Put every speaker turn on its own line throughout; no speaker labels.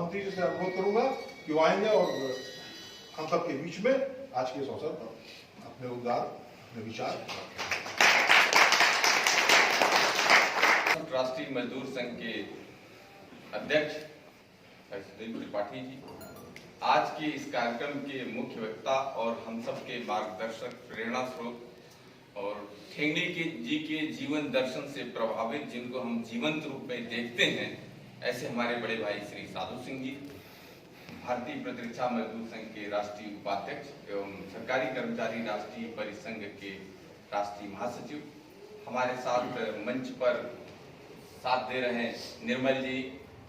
मंत्री जी से अनुरोध करूंगा कि वो आएंगे और हम सबके बीच में आज के इस अवसर पर अपने उद्गार, अपने विचार।
राष्ट्रीय मजदूर संघ के अध्यक्ष सुधीर त्रिपाठी जी, आज के इस कार्यक्रम के मुख्य वक्ता और हम सबके मार्गदर्शक, प्रेरणा स्रोत और ठेंगड़ी जी के जीवन दर्शन से प्रभावित, जिनको हम जीवंत रूप में देखते हैं, ऐसे हमारे बड़े भाई श्री साधु सिंह जी, भारतीय प्रतिरक्षा मजदूर संघ के राष्ट्रीय उपाध्यक्ष एवं सरकारी कर्मचारी राष्ट्रीय परिसंघ के राष्ट्रीय महासचिव, हमारे साथ मंच पर साथ दे रहे हैं निर्मल जी,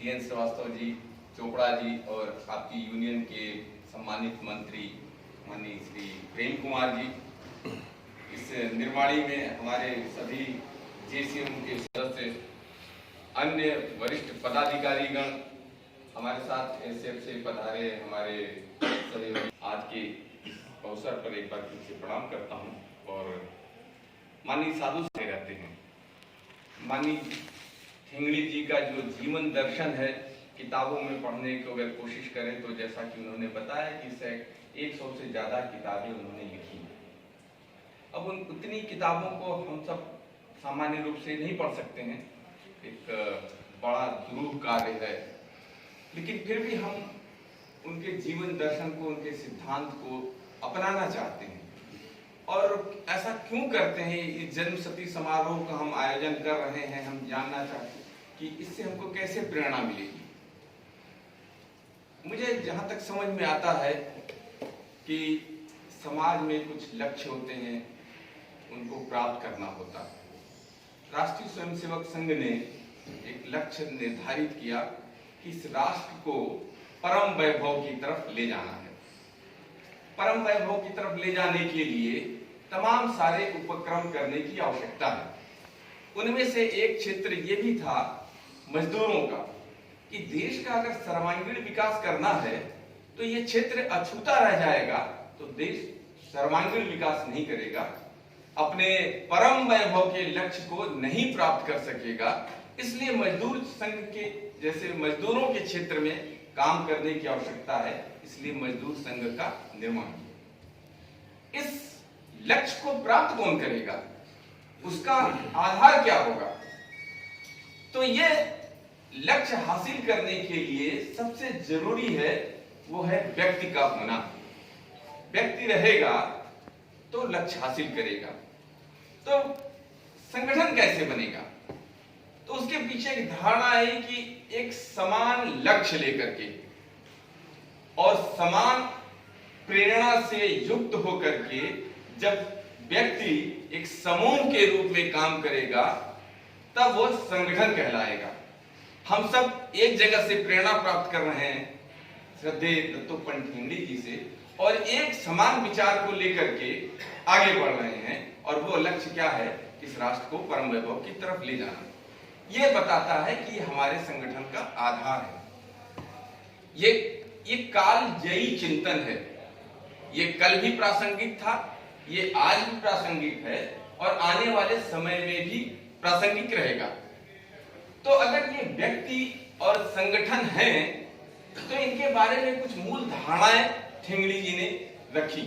टीएन श्रीवास्तव जी, चोपड़ा जी और आपकी यूनियन के सम्मानित मंत्री माननीय श्री प्रेम कुमार जी। इस निर्माणी में हमारे सभी जेसीएम के सदस्य, अन्य वरिष्ठ पदाधिकारीगण हमारे साथ एसएफ से पधारे हमारे सभी, आज के अवसर पर एक बार फिर से प्रणाम करता हूं। और माननीय साधु से रहते हैं, माननीय ठेंगड़ी जी का जो जीवन दर्शन है, किताबों में पढ़ने को अगर कोशिश करें तो जैसा कि उन्होंने बताया कि 100 से ज्यादा किताबें उन्होंने लिखी। अब उतनी किताबों को हम सब सामान्य रूप से नहीं पढ़ सकते हैं, एक बड़ा दुरूह कार्य है, लेकिन फिर भी हम उनके जीवन दर्शन को, उनके सिद्धांत को अपनाना चाहते हैं। और ऐसा क्यों करते हैं? इस जन्मशती समारोह का हम आयोजन कर रहे हैं, हम जानना चाहते हैं कि इससे हमको कैसे प्रेरणा मिलेगी। मुझे जहां तक समझ में आता है कि समाज में कुछ लक्ष्य होते हैं, उनको प्राप्त करना होता है। राष्ट्रीय स्वयंसेवक संघ ने एक लक्ष्य निर्धारित किया कि इस राष्ट्र को परम वैभव की तरफ ले जाना है। परम वैभव की तरफ ले जाने के लिए तमाम सारे उपक्रम करने की आवश्यकता है। उनमें से एक क्षेत्र ये भी था मजदूरों का, कि देश का अगर सर्वांगीण विकास करना है तो ये क्षेत्र अछूता रह जाएगा, तो देश सर्वांगीण विकास नहीं करेगा, अपने परम वैभव के लक्ष्य को नहीं प्राप्त कर सकेगा। इसलिए मजदूर संघ के जैसे मजदूरों के क्षेत्र में काम करने की आवश्यकता है, इसलिए मजदूर संघ का निर्माण किया। इस लक्ष्य को प्राप्त कौन करेगा, उसका आधार क्या होगा? तो ये लक्ष्य हासिल करने के लिए सबसे जरूरी है वो है व्यक्ति का होना। व्यक्ति रहेगा तो लक्ष्य हासिल करेगा। तो संगठन कैसे बनेगा? तो उसके पीछे एक धारणा है कि एक समान लक्ष्य लेकर के और समान प्रेरणा से युक्त होकर के जब व्यक्ति एक समूह के रूप में काम करेगा, तब वो संगठन कहलाएगा। हम सब एक जगह से प्रेरणा प्राप्त कर रहे हैं श्रद्धेय दत्तोपंत ठेंगड़ी जी से, और एक समान विचार को लेकर के आगे बढ़ रहे हैं, और वो लक्ष्य क्या है? इस राष्ट्र को परम वैभव की तरफ ले जाना। ये बताता है कि हमारे संगठन का आधार है। ये कालजयी चिंतन है। ये कल भी प्रासंगिक था, ये आज भी प्रासंगिक है और आने वाले समय में भी प्रासंगिक रहेगा। तो अगर ये व्यक्ति और संगठन हैं, तो इनके बारे में कुछ मूल धारणाएं ठेंगड़ी जी ने रखी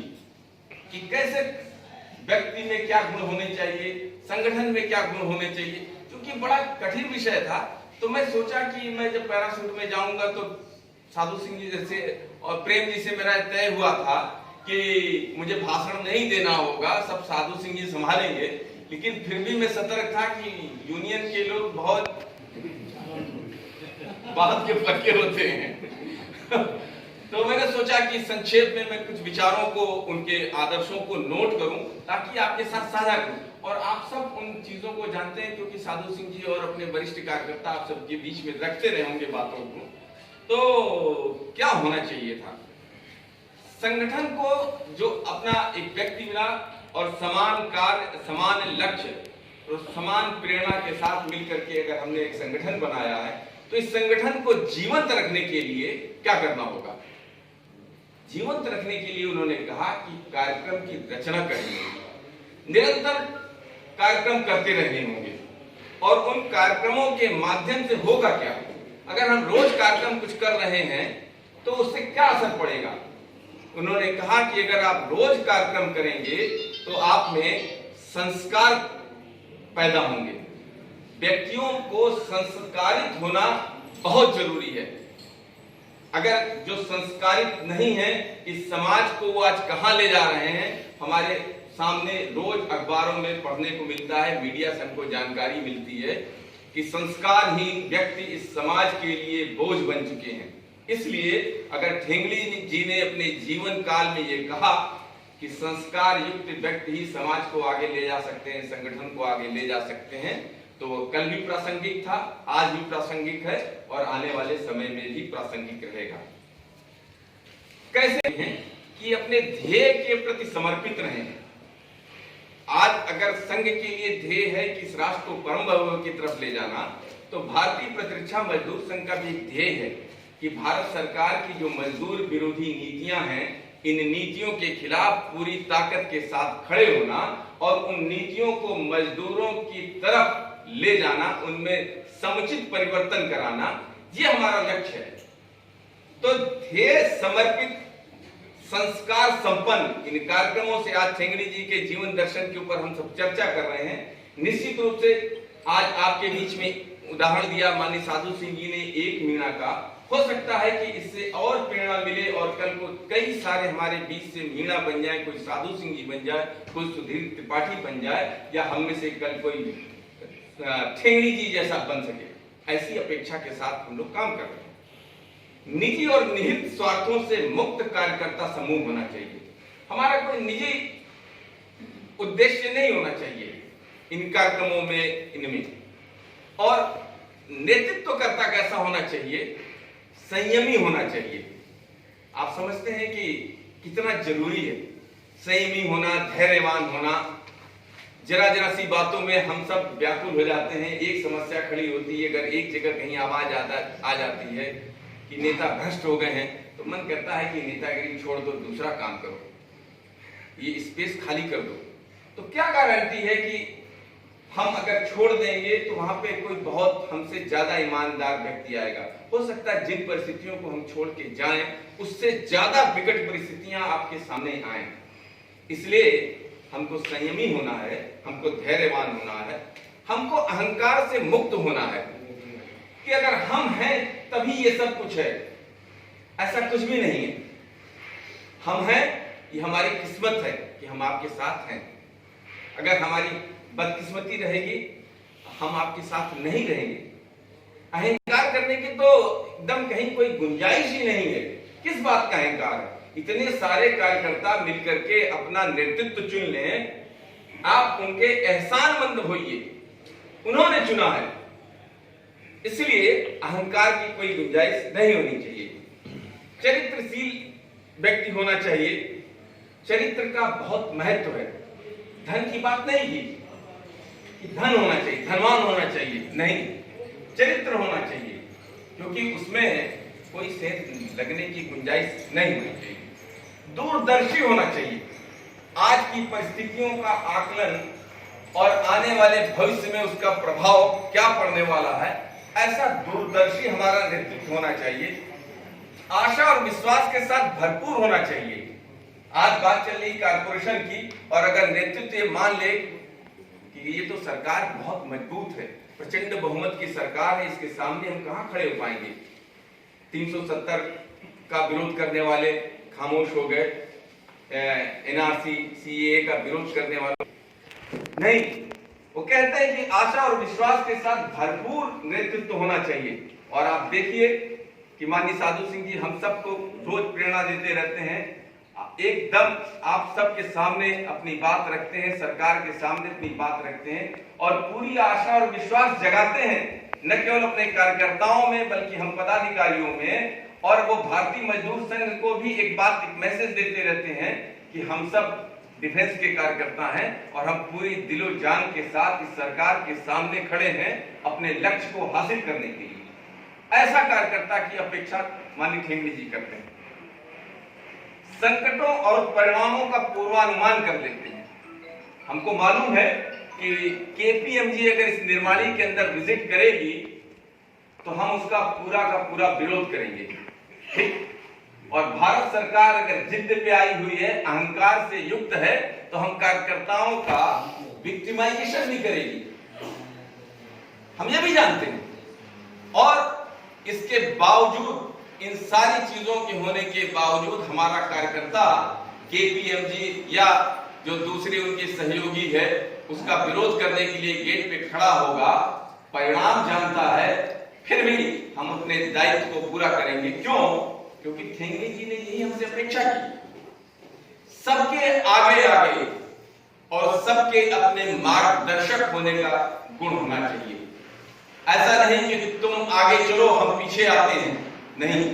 कि कैसे व्यक्ति में क्या गुण होने चाहिए, संगठन में क्या गुण होने चाहिए। क्योंकि बड़ा कठिन विषय था, तो मैं सोचा कि मैं जब पैराशूट में जाऊंगा तो साधु सिंह जी जैसे और प्रेम जी से मेरा तय हुआ था कि मुझे भाषण नहीं देना होगा, सब साधु सिंह जी संभालेंगे। लेकिन फिर भी मैं सतर्क था कि यूनियन के लोग बहुत बात के पक्के होते हैं। तो मैंने सोचा कि संक्षेप में मैं कुछ विचारों को, उनके आदर्शों को नोट करूं ताकि आपके साथ साझा करूं। और आप सब उन चीजों को जानते हैं क्योंकि साधु सिंह जी और अपने वरिष्ठ कार्यकर्ता आप सबके बीच में रखते रहे होंगे बातों को। तो क्या होना चाहिए था? संगठन को जो अपना एक व्यक्ति मिला और समान कार्य, समान लक्ष्य और समान प्रेरणा के साथ मिलकर के अगर हमने एक संगठन बनाया है, तो इस संगठन को जीवंत रखने के लिए क्या करना होगा? जीवंत रखने के लिए उन्होंने कहा कि कार्यक्रम की रचना करनी होगी, निरंतर कार्यक्रम करते रहने होंगे। और उन कार्यक्रमों के माध्यम से होगा क्या? अगर हम रोज कार्यक्रम कुछ कर रहे हैं तो उससे क्या असर पड़ेगा। उन्होंने कहा कि अगर आप रोज कार्यक्रम करेंगे तो आप में संस्कार पैदा होंगे। व्यक्तियों को संस्कारित होना बहुत जरूरी है। अगर जो संस्कारित नहीं है, इस समाज को वो आज कहां ले जा रहे हैं, हमारे सामने रोज अखबारों में पढ़ने को मिलता है, मीडिया से हमको जानकारी मिलती है कि संस्कारहीन व्यक्ति इस समाज के लिए बोझ बन चुके हैं। इसलिए अगर ठेंगड़ी जी ने अपने जीवन काल में ये कहा कि संस्कार युक्त व्यक्ति ही समाज को आगे ले जा सकते हैं, संगठन को आगे ले जा सकते हैं, तो वो कल भी प्रासंगिक था, आज भी प्रासंगिक है और आने वाले समय में भी प्रासंगिक रहेगा। कैसे हैं कि अपने ध्येय के प्रति समर्पित रहें। आज अगर संघ के लिए ध्येय है कि इस राष्ट्र को परम वैभव की तरफ ले जाना, तो भारतीय प्रतिरक्षा मजदूर संघ का भी एक ध्येय है कि भारत सरकार की जो मजदूर विरोधी नीतियां हैं, इन नीतियों के खिलाफ पूरी ताकत के साथ खड़े होना और उन नीतियों को मजदूरों की तरफ ले जाना, उनमें समुचित परिवर्तन कराना, ये हमारा लक्ष्य है। तो ध्येय समर्पित, संस्कार संपन्न इन कार्यक्रमों से आज ठेंगड़ी जी के जीवन दर्शन के ऊपर हम सब चर्चा कर रहे हैं। निश्चित रूप से आज आपके बीच में उदाहरण दिया माननीय साधु सिंह जी ने एक मीणा का, हो सकता है कि इससे और प्रेरणा मिले और कल को कई सारे हमारे बीच से मीणा बन जाए, कोई साधु सिंह जी बन जाए, कोई सुधीर त्रिपाठी बन जाए, या हम में से कल कोई ठेंगड़ी जी जैसा बन सके। ऐसी अपेक्षा के साथ हम लोग काम कर रहे हैं। निजी और निहित स्वार्थों से मुक्त कार्यकर्ता समूह होना चाहिए। हमारा कोई निजी उद्देश्य नहीं होना चाहिए इन कार्यक्रमों में, इनमें। और नेतृत्वकर्ता कैसा होना चाहिए? संयमी होना चाहिए। आप समझते हैं कि कितना जरूरी है संयमी होना, धैर्यवान होना। जरा जरा सी बातों में हम सब व्याकुल हो जाते हैं। एक समस्या खड़ी होती है, अगर एक जगह कहीं आवाज आ जाती है कि नेता भ्रष्ट हो गए हैं, तो मन करता है कि नेतागिरी छोड़ दो, दूसरा काम करो, ये स्पेस खाली कर दो। तो क्या गारंटी है कि हम अगर छोड़ देंगे तो वहां पे कोई बहुत हमसे ज्यादा ईमानदार व्यक्ति आएगा? हो सकता है जिन परिस्थितियों को हम छोड़ के जाएं, उससे ज्यादा विकट परिस्थितियां आपके सामने आए। इसलिए हमको संयमी होना है, हमको धैर्यवान होना है, हमको अहंकार से मुक्त होना है कि अगर हम हैं तभी ये सब कुछ है। ऐसा कुछ भी नहीं है। हम हैं, ये हमारी किस्मत है कि हम आपके साथ हैं। अगर हमारी बदकिस्मती रहेगी, हम आपके साथ नहीं रहेंगे। अहंकार करने की तो एकदम कहीं कोई गुंजाइश ही नहीं है। किस बात का अहंकार है? इतने सारे कार्यकर्ता मिलकर के अपना नेतृत्व चुन लें, आप उनके एहसानमंद होइए, उन्होंने चुना है, इसलिए अहंकार की कोई गुंजाइश नहीं होनी चाहिए। चरित्रशील व्यक्ति होना चाहिए। चरित्र का बहुत महत्व है। धन की बात नहीं की कि धन होना चाहिए, धनवान होना चाहिए, नहीं, चरित्र होना चाहिए, क्योंकि उसमें कोई सेंध लगने की गुंजाइश नहीं होनी चाहिए। दूरदर्शी होना चाहिए। आज की परिस्थितियों का आकलन और आने वाले भविष्य में उसका प्रभाव क्या पड़ने वाला है, ऐसा दूरदर्शी हमारा नेतृत्व होना चाहिए। आशा और विश्वास के साथ भरपूर होना चाहिए। आज बात चल रही कारपोरेशन की, और अगर नेतृत्व ये मान ले कि ये तो सरकार बहुत मजबूत है, प्रचंड बहुमत की सरकार है, इसके सामने हम कहां खड़े हो पाएंगे। 370 का विरोध करने वाले खामोश हो गए, एनआरसी सीएए का विरोध करने वाले नहीं। वो कहते हैं कि आशा और विश्वास के साथ भरपूर नेतृत्व होना चाहिए। और आप देखिए कि माननीय साधु सिंह जी हम सबको रोज प्रेरणा देते रहते हैं, एकदम आप सबके सामने अपनी बात रखते हैं, सरकार के सामने अपनी बात रखते हैं और पूरी आशा और विश्वास जगाते हैं, न केवल अपने कार्यकर्ताओं में बल्कि हम पदाधिकारियों में। और वो भारतीय मजदूर संघ को भी एक मैसेज देते रहते हैं कि हम सब डिफेंस के कार्यकर्ता हैं और हम पूरी दिलो जान के साथ इस सरकार के सामने खड़े हैं अपने लक्ष्य को हासिल करने के लिए। ऐसा कार्यकर्ता की अपेक्षा माननीय ठेंगड़ी जी करते हैं। संकटों और परिणामों का पूर्वानुमान कर लेते हैं। हमको मालूम है कि केपीएमजी अगर इस निर्माणी के अंदर विजिट करेगी तो हम उसका पूरा का पूरा विरोध करेंगे, ठीक। और भारत सरकार अगर जिद पे आई हुई है, अहंकार से युक्त है, तो हम कार्यकर्ताओं का विक्टिमाइजेशन नहीं करेगी, हम ये भी जानते हैं। और इसके बावजूद, इन सारी चीजों के होने के बावजूद, हमारा कार्यकर्ता केपीएमजी या जो दूसरे उनके सहयोगी है उसका विरोध करने के लिए गेट पे खड़ा होगा, परिणाम जानता है, फिर भी हम अपने दायित्व को पूरा करेंगे। क्यों? क्योंकि ठेंगे जी ने यही हमसे अपेक्षा की, सबके आगे आगे और सबके अपने मार्गदर्शक होने का गुण होना चाहिए। ऐसा नहीं कि तुम आगे चलो हम पीछे आते हैं, नहीं।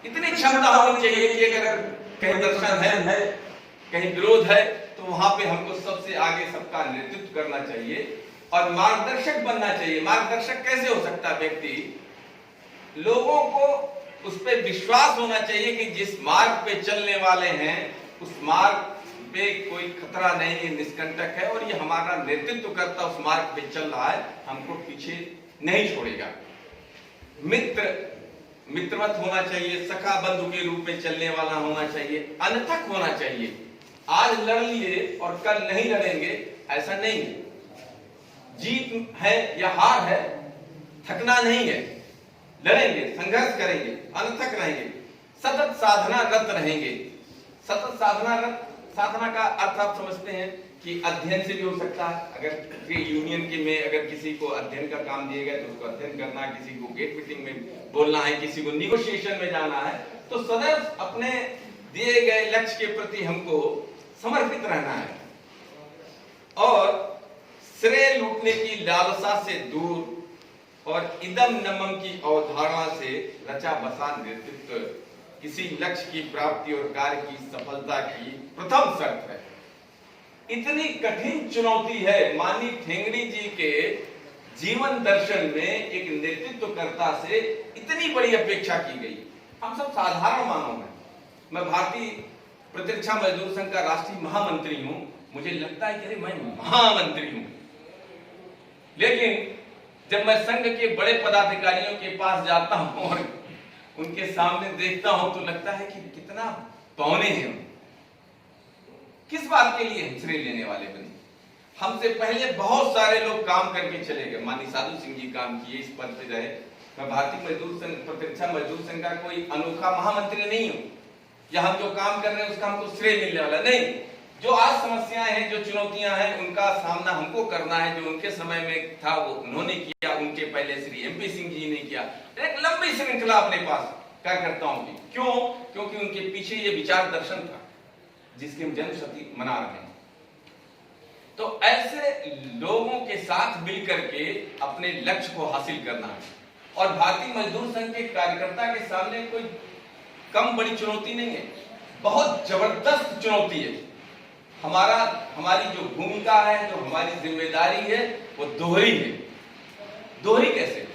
इतनी क्षमता होनी चाहिए कि अगर कहीं दर्शन है, कहीं विरोध है, तो वहां पे हमको सबसे आगे सबका नेतृत्व करना चाहिए और मार्गदर्शक बनना चाहिए। मार्गदर्शक कैसे हो सकता है? व्यक्ति, लोगों को उस पर विश्वास होना चाहिए कि जिस मार्ग पे चलने वाले हैं उस मार्ग पे कोई खतरा नहीं है, निष्कंटक है और ये हमारा नेतृत्व करता उस मार्ग पे चल रहा है, हमको पीछे नहीं छोड़ेगा। मित्रवत होना चाहिए, सखा बंधु के रूप में चलने वाला होना चाहिए, अनथक होना चाहिए। आज लड़ लिए और कल नहीं लड़ेंगे, ऐसा नहीं है। जीत है या हार है, थकना नहीं है, लड़ेंगे, संघर्ष करेंगे, अनथक रहेंगे, सतत साधना रत रहेंगे। सतत साधना का अर्थ आप समझते हैं कि अध्ययन से भी हो सकता है। अगर यूनियन के में अगर किसी को अध्ययन का काम दिया गया तो उसको अध्ययन करना है, किसी को गेट मीटिंग में बोलना है, किसी को निगोशिएशन में जाना है, तो सदैव अपने दिए गए लक्ष्य के प्रति हमको समर्पित रहना है और श्रेय लूटने की लालसा से दूर और इदम नमम की अवधारणा से रचा बसा नेतृत्व किसी लक्ष्य की प्राप्ति और कार्य की सफलता की प्रथम शर्त है। इतनी कठिन चुनौती है। माननीय ठेंगड़ी जी के जीवन दर्शन में एक नेतृत्वकर्ता से इतनी बड़ी अपेक्षा की गई। हम सब साधारण मानव हैं। मैं भारतीय प्रतिरक्षा मजदूर संघ का राष्ट्रीय महामंत्री हूं। मुझे लगता है कि मैं महामंत्री हूं, लेकिन जब मैं संघ के बड़े पदाधिकारियों के पास जाता हूं और उनके सामने देखता हूं तो लगता है कि कितना पौने हैं। किस बात के लिए हम श्रेय लेने वाले बने? हमसे पहले बहुत सारे लोग काम करके चले गए। माननीय साधु सिंह जी काम किए, इस पद पे रहे। मैं भारतीय मजदूर संघ, प्रतिरक्षा मजदूर संघ का कोई अनोखा महामंत्री नहीं हूं या हम जो काम कर रहे हैं उसका हमको श्रेय मिलने वाला नहीं। जो आज समस्याएं हैं, जो चुनौतियां हैं, उनका सामना हमको करना है। जो उनके समय में था वो उन्होंने किया, उनके पहले श्री एमपी सिंह जी ने किया। एक लंबी श्रृंखला अपने पास कार्यकर्ताओं की। क्यों? क्योंकि उनके पीछे ये विचार दर्शन था जिसकी हम जन्म शती मना रहे हैं। तो ऐसे लोगों के साथ मिलकर के अपने लक्ष्य को हासिल करना है। और भारतीय मजदूर संघ के कार्यकर्ता के सामने कोई कम बड़ी चुनौती नहीं है, बहुत जबरदस्त चुनौती है। हमारी जो भूमिका है, जो हमारी जिम्मेदारी है, वो दोहरी है। दोहरी कैसे?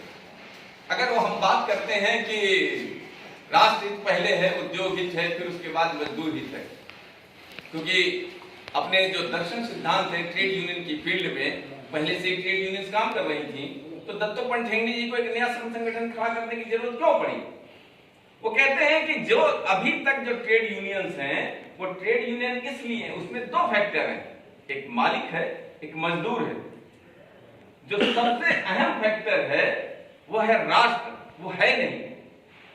अगर वो हम बात करते हैं कि राष्ट्र हित पहले है, उद्योग हित है, फिर उसके बाद मजदूर हित है, क्योंकि अपने जो दर्शन सिद्धांत है ट्रेड यूनियन की फील्ड में पहले से ट्रेड यूनियंस काम कर रही थी, तो दत्तोपंत ठेंगड़ी जी को एक नया श्रम संगठन खड़ा करने की जरूरत क्यों पड़ी? वो कहते हैं कि जो अभी तक जो ट्रेड यूनियंस हैं वो ट्रेड यूनियन इसलिए है, उसमें दो फैक्टर हैं, एक मालिक है, एक मजदूर है। जो सबसे अहम फैक्टर है वो है राष्ट्र, वो है नहीं।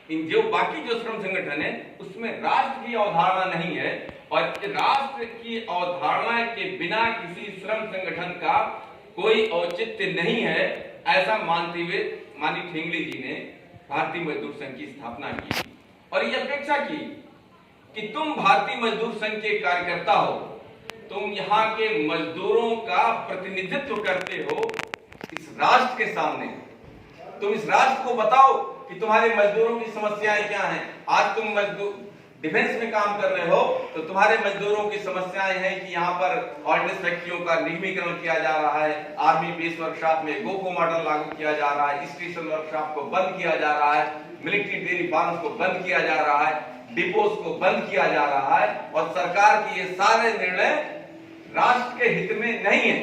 इन जो बाकी जो श्रम संगठन है उसमें राष्ट्र की अवधारणा नहीं है और राष्ट्र की अवधारणा के बिना किसी श्रम संगठन का कोई औचित्य नहीं है। ऐसा मानते हुए माननीय ठेंगड़ी जी ने भारतीय मजदूर संघ की स्थापना की और ये अपेक्षा की कि तुम भारतीय मजदूर संघ के कार्यकर्ता हो, तुम यहाँ के मजदूरों का प्रतिनिधित्व करते हो इस राष्ट्र के सामने। तुम इस राष्ट्र को बताओ कि तुम्हारे मजदूरों की समस्याएं क्या हैं। आज तुम मजदूर डिफेंस में काम कर रहे हो तो तुम्हारे मजदूरों की समस्याएं हैं कि यहाँ पर ऑर्डिनेंस फैक्ट्रियों का निगमीकरण किया जा रहा है, आर्मी बेस वर्कशॉप में गोको मॉडल लागू किया जा रहा है, स्टेशन वर्कशॉप को बंद किया जा रहा है, मिलिट्री डेयरी फार्म्स को बंद किया जा रहा है, डिपोज को बंद किया जा रहा है और सरकार के ये सारे निर्णय राष्ट्र के हित में नहीं है।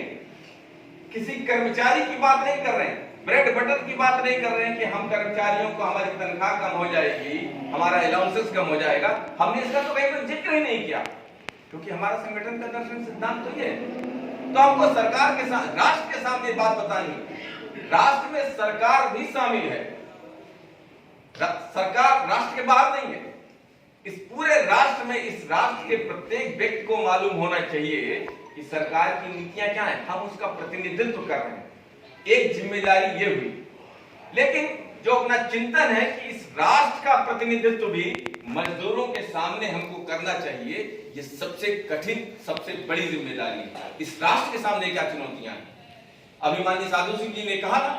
किसी कर्मचारी की बात नहीं कर रहे हैं, ब्रेड बटर की बात नहीं कर रहे हैं कि हम कर्मचारियों को हमारी तनख्वाह कम हो जाएगी, हमारा अलाउंसेस कम हो जाएगा। हमने इसका तो कहीं पर जिक्र ही नहीं किया, क्योंकि हमारा संगठन का दर्शन सिद्धांत तो ये है। तो हमको सरकार के साथ, राष्ट्र के सामने बात बतानी, राष्ट्र में सरकार भी शामिल है, सरकार राष्ट्र के बाहर नहीं है। इस पूरे राष्ट्र में, इस राष्ट्र के प्रत्येक व्यक्ति को मालूम होना चाहिए कि सरकार की नीतियां क्या है, हम उसका प्रतिनिधित्व कर रहे हैं। एक जिम्मेदारी ये हुई, लेकिन जो अपना चिंतन है कि इस राष्ट्र का प्रतिनिधित्व भी मजदूरों के सामने हमको करना चाहिए, ये सबसे कठिन, सबसे बड़ी जिम्मेदारी है। इस राष्ट्र के सामने क्या चुनौतियां हैं? अभी माननीय साधु सिंह जी ने कहा ना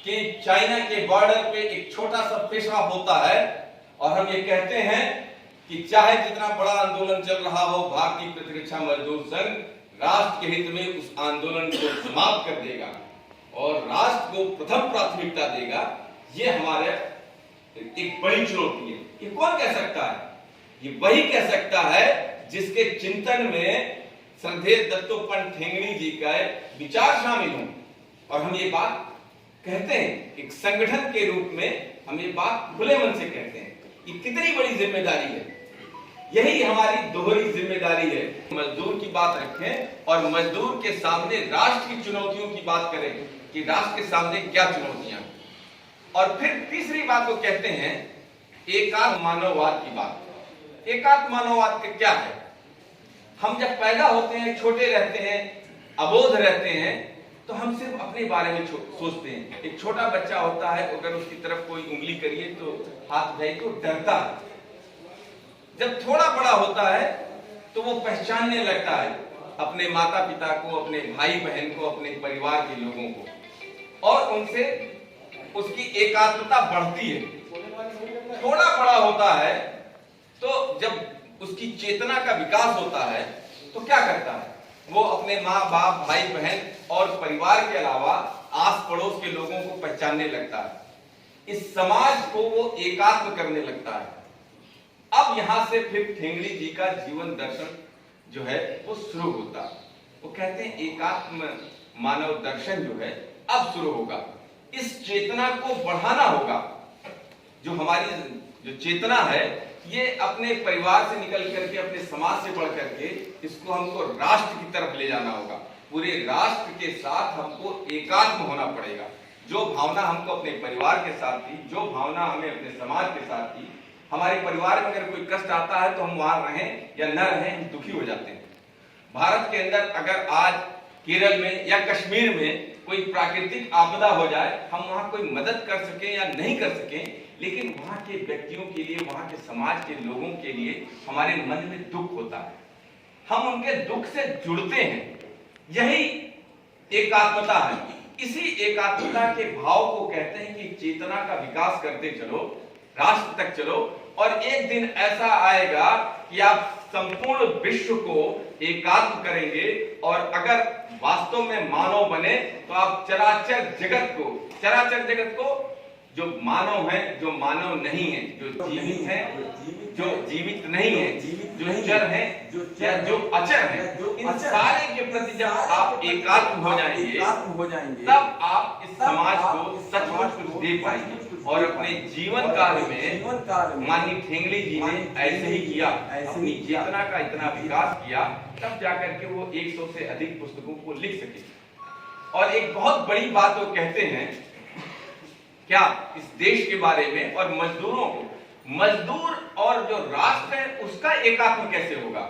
कि चाइना के बॉर्डर पे एक छोटा सा पेशवा होता है और हम ये कहते हैं कि चाहे जितना बड़ा आंदोलन चल रहा हो, भारतीय प्रतिरक्षा मजदूर संघ राष्ट्र के हित में उस आंदोलन को समाप्त कर देगा और राष्ट्र को प्रथम प्राथमिकता देगा। ये हमारे एक बड़ी चुनौती है। ये कौन कह सकता है? ये वही कह सकता है जिसके चिंतन में श्रद्धेय दत्तोपंत ठेंगड़ी जी का विचार शामिल हो। और हम ये बात कहते हैं एक संगठन के रूप में, हम ये बात खुले मन से कहते हैं। ये कितनी बड़ी जिम्मेदारी है, यही हमारी दोहरी जिम्मेदारी है। मजदूर की बात रखें और मजदूर के सामने राष्ट्र की चुनौतियों की बात करें कि राष्ट्र के सामने क्या चुनौतियां। और फिर तीसरी बात को कहते हैं एकात्म मानववाद की बात। एकात्म मानववाद का क्या है? हम जब पैदा होते हैं, छोटे रहते हैं, अबोध रहते हैं, तो हम सिर्फ अपने बारे में सोचते हैं। एक छोटा बच्चा होता है, अगर उसकी तरफ कोई उंगली करिए तो हाथ उठाइए तो डरता है। जब थोड़ा बड़ा होता है तो वो पहचानने लगता है अपने माता पिता को, अपने भाई बहन को, अपने परिवार के लोगों को, और उनसे उसकी एकात्मता बढ़ती है। थोड़ा बड़ा होता है तो जब उसकी चेतना का विकास होता है तो क्या करता है? वो अपने माँ बाप, भाई बहन और परिवार के अलावा आस पड़ोस के लोगों को पहचानने लगता है। इस समाज को वो एकात्म करने लगता है। अब यहां से फिर ठेंगड़ी जी का जीवन दर्शन जो है वो शुरू होता है। वो कहते हैं एकात्म मानव दर्शन जो है अब शुरू होगा। इस चेतना को बढ़ाना होगा। जो हमारी जो चेतना है ये अपने परिवार से निकल करके, अपने समाज से बढ़ करके इसको हमको राष्ट्र की तरफ ले जाना होगा। पूरे राष्ट्र के साथ हमको एकात्म होना पड़ेगा। जो भावना हमको अपने परिवार के साथ थी, जो भावना हमें अपने समाज के साथ थी, हमारे परिवार में अगर कोई कष्ट आता है तो हम वहां रहें या न रहें, हम दुखी हो जाते हैं। भारत के अंदर अगर आज केरल में या कश्मीर में कोई प्राकृतिक आपदा हो जाए, हम वहां कोई मदद कर सकें या नहीं कर सकें, लेकिन वहां के व्यक्तियों के लिए, वहां के समाज के लोगों के लिए हमारे मन में दुख होता है। हम उनके दुख से जुड़ते हैं। यही एकात्मता है। इसी एकात्मता के भाव को कहते हैं कि चेतना का विकास करते चलो, राष्ट्र तक चलो, और एक दिन ऐसा आएगा कि आप संपूर्ण विश्व को एकात्म करेंगे। और अगर वास्तव में मानव बने तो आप चराचर जगत को जो मानव है, जो मानव नहीं है, जो जीवित है, जो जीवित नहीं है, जो चर है या जो अचर है, इन सारे के प्रति जब आप एकात्म हो जाएंगे तब आप इस समाज को सचमुच कुछ दे पाएंगे। और अपने जीवन काल में माननीय ठेंगड़ी जी ने ऐसे ही किया, अपनी चेतना का इतना विकास किया, तब जाकर के वो 100 से अधिक पुस्तकों को लिख सके। और एक बहुत बड़ी बात वो कहते हैं क्या इस देश के बारे में और मजदूरों को, मजदूर और जो राष्ट्र है उसका एकात्म कैसे होगा।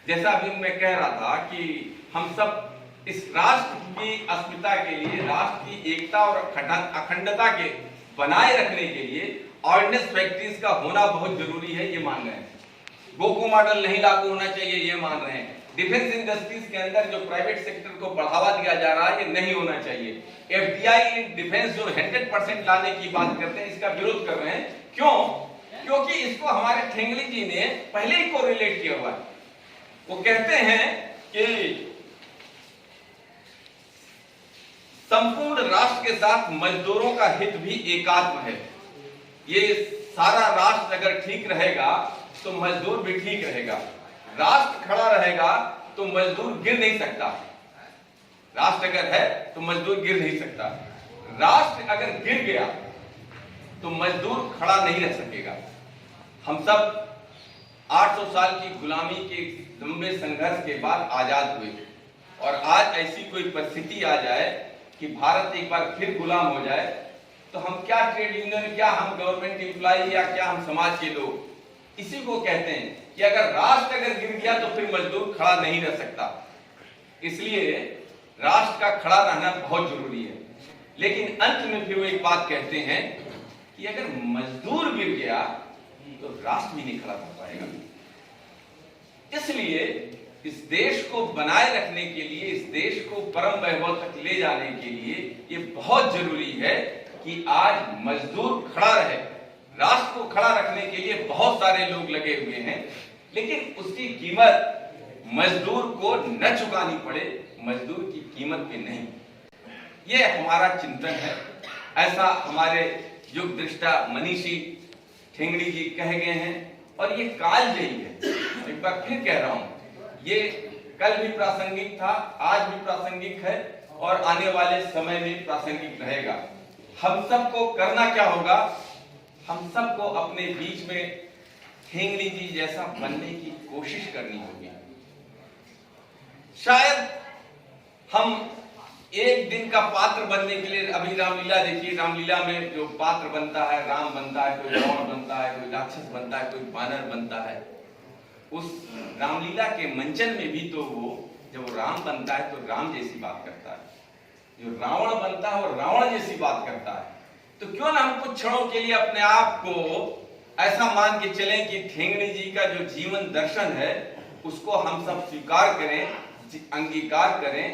जैसा अभी मैं कह रहा था कि हम सब इस राष्ट्र की अस्मिता के लिए, राष्ट्र की एकता और अखंडता के बनाए रखने के लिए ऑर्डिनेंस फैक्ट्रीज का होना बहुत जरूरी है, ये मान रहे हैं। गोको मॉडल नहीं लागू होना चाहिए, ये मान रहे हैं। डिफेंस इंडस्ट्रीज के अंदर जो प्राइवेट सेक्टर को बढ़ावा दिया जा रहा है, ये नहीं होना चाहिए। एफडीआई इन डिफेंस जो 100% लाने की बात करते हैं, इसका विरोध कर रहे हैं। क्यों? क्योंकि इसको हमारे ठेंगड़ी जी ने पहले ही को रिलेट किया हुआ है। वो कहते हैं कि संपूर्ण राष्ट्र के साथ मजदूरों का हित भी एकात्म है। ये सारा राष्ट्र अगर ठीक रहेगा तो मजदूर भी ठीक रहेगा। राष्ट्र खड़ा रहेगा तो मजदूर गिर नहीं सकता। राष्ट्र अगर है तो मजदूर गिर नहीं सकता। राष्ट्र अगर गिर गया तो मजदूर खड़ा नहीं रह सकेगा। हम सब 800 साल की गुलामी के लंबे संघर्ष के बाद आजाद हुए और आज ऐसी कोई परिस्थिति आ जाए कि भारत एक बार फिर गुलाम हो जाए तो हम क्या ट्रेड यूनियन, क्या हम गवर्नमेंट एम्प्लॉय या क्या हम समाज के लोग इसी को कहते हैं कि अगर राष्ट्र अगर गिर गया तो फिर मजदूर खड़ा नहीं रह सकता। इसलिए राष्ट्र का खड़ा रहना बहुत जरूरी है। लेकिन अंत में फिर वो एक बात कहते हैं कि अगर मजदूर गिर गया तो राष्ट्र भी नहीं खड़ा कर पाएगा। इसलिए इस देश को बनाए रखने के लिए, इस देश को परम वैभव तक ले जाने के लिए ये बहुत जरूरी है कि आज मजदूर खड़ा रहे। राष्ट्र को खड़ा रखने के लिए बहुत सारे लोग लगे हुए हैं, लेकिन उसकी कीमत मजदूर को न चुकानी पड़े, मजदूर की कीमत पे नहीं। ये हमारा चिंतन है। ऐसा हमारे युग दृष्टा मनीषी ठेंगड़ी जी कह गए हैं और ये कालजयी है। एक बार फिर कह रहा हूं, ये कल भी प्रासंगिक था, आज भी प्रासंगिक है और आने वाले समय में प्रासंगिक रहेगा। हम सबको करना क्या होगा? हम सबको अपने बीच में ठेंगड़ी जी जैसा बनने की कोशिश करनी होगी। शायद हम एक दिन का पात्र बनने के लिए, अभी रामलीला देखिए, रामलीला में जो पात्र बनता है, राम बनता है, कोई रावण बनता है, कोई राक्षस बनता है, कोई बानर बनता है। उस रामलीला के मंचन में भी तो वो जब राम बनता है तो राम जैसी बात करता है, जो रावण बनता है वो रावण जैसी बात करता है। तो क्यों ना हम कुछ क्षणों के लिए अपने आप को ऐसा मान के चलें कि ठेंगड़ी जी का जो जीवन दर्शन है उसको हम सब स्वीकार करें, अंगीकार करें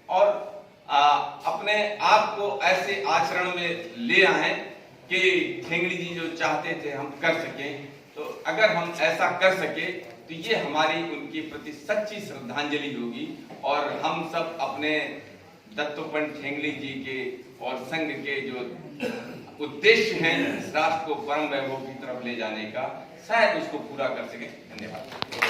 और अपने आप को ऐसे आचरण में ले आए कि ठेंगड़ी जी जो चाहते थे हम कर सकें। तो अगर हम ऐसा कर सके तो ये हमारी उनके प्रति सच्ची श्रद्धांजलि होगी और हम सब अपने दत्तोपंत ठेंगड़ी जी के और संघ के जो उद्देश्य हैं इस राष्ट्र को परम वैभव की तरफ ले जाने का, शायद उसको पूरा कर सके। धन्यवाद।